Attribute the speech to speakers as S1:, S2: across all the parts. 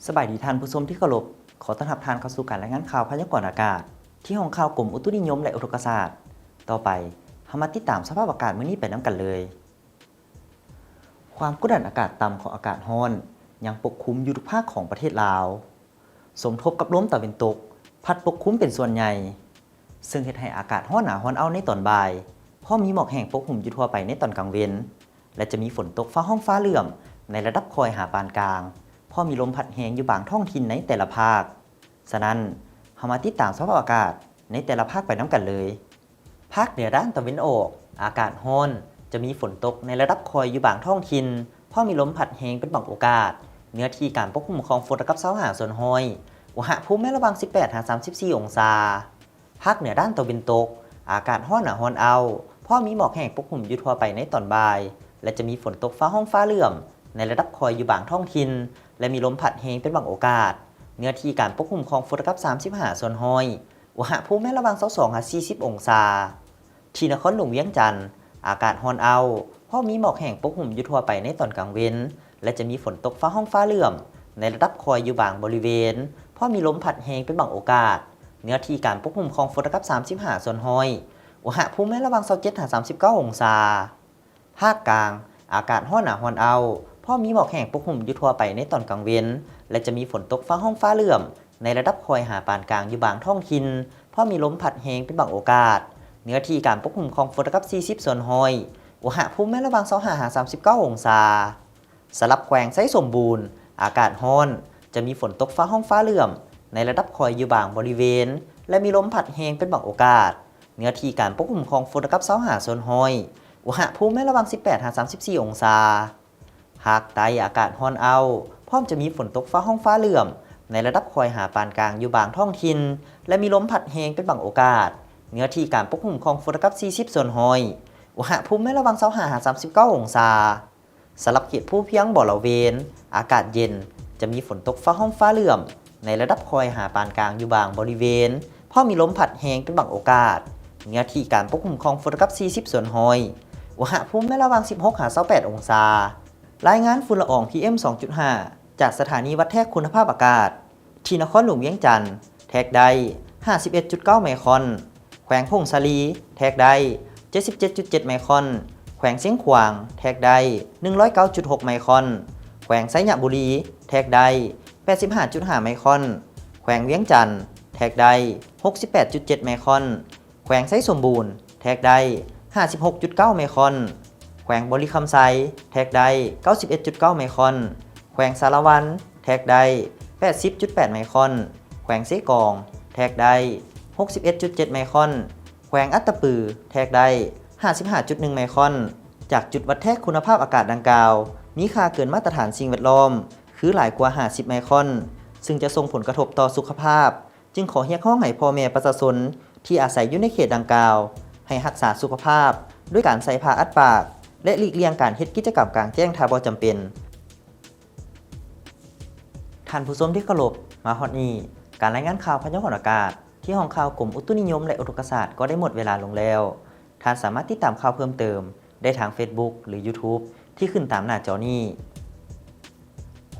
S1: สบายดีท่านผู้ชมที่เคารพขอต้อนรับท่านเข้าสู่การรายงานข่าวพยากรณ์อากาศที่ห้องข่าวกรมอุตุนิยมและอุทกศาสตร์ต่อไปเรามาติดตามสภาพอากาศมื้อนี้ไปน้ำกันเลยความกดดันอากาศต่ำของอากาศร้อนยังปกคลุมอยู่ทุกภาคของประเทศลาวสมทบกับลมตะวันตกพัดปกคลุมเป็นส่วนใหญ่ซึ่งเฮ็ดให้อากาศร้อนหนาร้อนเอาในตอนบ่ายพอมีหมอกแห้งปกคลุมอยู่ทั่วไปในตอนกลางเว้นและจะมีฝนตกฟ้าห้องฟ้าเหลื่อมในระดับคอยหาปานกลางพอมีลมพัดแหงอยู่บางท้องถิ่นในแต่ละภาคฉะนั้นเรามาติดตามสภาพอากาศในแต่ละภาคไปน้ำกันเลยภาคเหนือด้านตะวันออกอากาศร้อนจะมีฝนตกในระดับคอยอยู่บางท้องถิ่นพอมีลมพัดแหงเป็นบางโอกาสเนื้อที่การปกคลุมของฝนกับเสาหาส่วนห้อยอุณหภูมิระหว่าง 18-34 องศาภาคเหนือด้านตะวันตกอากาศร้อนหนาร้อนเอาพอมีหมอกแห้งปกคลุมอยู่ทั่วไปในตอนบ่ายและจะมีฝนตกฟ้าห้องฟ้าเหลื่อมในระดับคอยอยู่บางท้องถิ่นและมีลมพัดแหงเป็นบางโอกาสเนื้อที่การปกคลุมของฝนกับ35ส่วนห้อยอุณหภูมิระหว่าง 22-40 องศาที่นครหลวงเวียงจันทร์อากาศร้อนเอาพอมีหมอกแห้งปกคลุมอยู่ทั่วไปในตอนกลางเว้นและจะมีฝนตกฟ้าห้องฟ้าเหลื่อมในระดับคอยอยู่บางบริเวณพอมีลมพัดแหงเป็นบางโอกาสเนื้อที่การปกคลุมของฝนกับ35ส่วนห้อยอุณหภูมิระหว่าง 27-39 องศาภาคกลางอากาศร้อนหนาร้อนเอาพอมีหมอกแห้งปกคลุมอยู่ทั่วไปในตอนกลางเว้นและจะมีฝนตกฟ้าห้องฟ้าเหลื่อมในระดับคอยหาปานกลางอยู่บางท้องถิ่นพอมีลมพัดแหงเป็นบางโอกาสเนื้อที่การปกคลุมของฝนกับ40ส่วนห้อยอุณหภูมิระหว่าง 25-39 องศาสลับแขวงไซสมบูรณ์อากาศร้อนจะมีฝนตกฟ้าห้องฟ้าเหลื่อมในระดับคอยอยู่บางบริเวณและมีลมพัดแหงเป็นบางโอกาสเนื้อที่การปกคลุมของฝนกับ25ส่วนห้อยอุณหภูมิระหว่าง 18-34 องศาภาคใต้อากาศร้อนเอาพร้อมจะมีฝนตกฟ้าห้องฟ้าเหลื่อมในระดับคอยหาปานกลางอยู่บางท้องถิ่นและมีลมพัดแหงเป็นบางโอกาสเนื้อที่การปกคลุมของฝนกับ40ส่วนห้อยอุณหภูมิระหว่าง 25-39 องศาสำหรับเขตภูเพียงบ่อละเวนอากาศเย็นจะมีฝนตกฟ้าห้องฟ้าเหลื่อมในระดับคอยหาปานกลางอยู่บางบริเวณพอมีลมพัดแหงเป็นบางโอกาสเนื้อที่การปกคลุมของฝนกับ40ส่วนห้อยอุณหภูมิระหว่าง 16-28 องศารายงานฝุ่นละออง PM 2.5 จากสถานีวัดแทกคุณภาพอากาศที่นครหลวงเวียงจันทร์แทกได้ 51.9 ไมครอนแขวงพงสาลีแทกได้ 77.7 ไมครอนแขวงเสียงขวางแทกได้ 109.6 ไมครอนแขวงไซยบุรีแทกได้ 85.5 ไมครอนแขวงเวียงจันทร์แทกได้ 68.7 ไมครอนแขวงไซสมบูรณ์แทกได้ 56.9 ไมครอนแขวงบริคำไซแทกได้ 91.9 ไมครอนแขวงสารวันแทกได้ 80.8 ไมครอนแขวงเซกองแทกได้ 61.7 ไมครอนแขวงอัตตปือแทกได้ 55.1 ไมครอนจากจุดวัดแทกคุณภาพอากาศดังกล่าวมีค่าเกินมาตรฐานสิ่งแวดล้อมคือหลายกว่า 50 ไมครอนซึ่งจะส่งผลกระทบต่อสุขภาพจึงขอเรียกร้องให้พ่อแม่ประชาชนที่อาศัยอยู่ในเขตดังกล่าวให้รักษาสุขภาพด้วยการใส่ผ้าอัดปากและหลีกเลี่ยงการเฮ็ดกิจกรรมกลางแจ้งถ้าบ่จำเป็นท่านผู้ชมที่เคารพมาฮอดนี้การรายงานข่าวพยากรณ์อากาศที่ห้องข่าวกรมอุตุนิยมและอุทกศาสตร์ก็ได้หมดเวลาลงแล้วท่านสามารถติดตามข่าวเพิ่มเติมได้ทาง Facebook หรือ YouTube ที่ขึ้นตามหน้าจอนี้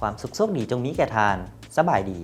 S1: ความสุขโชคดีจงมีแก่ทานสบายดี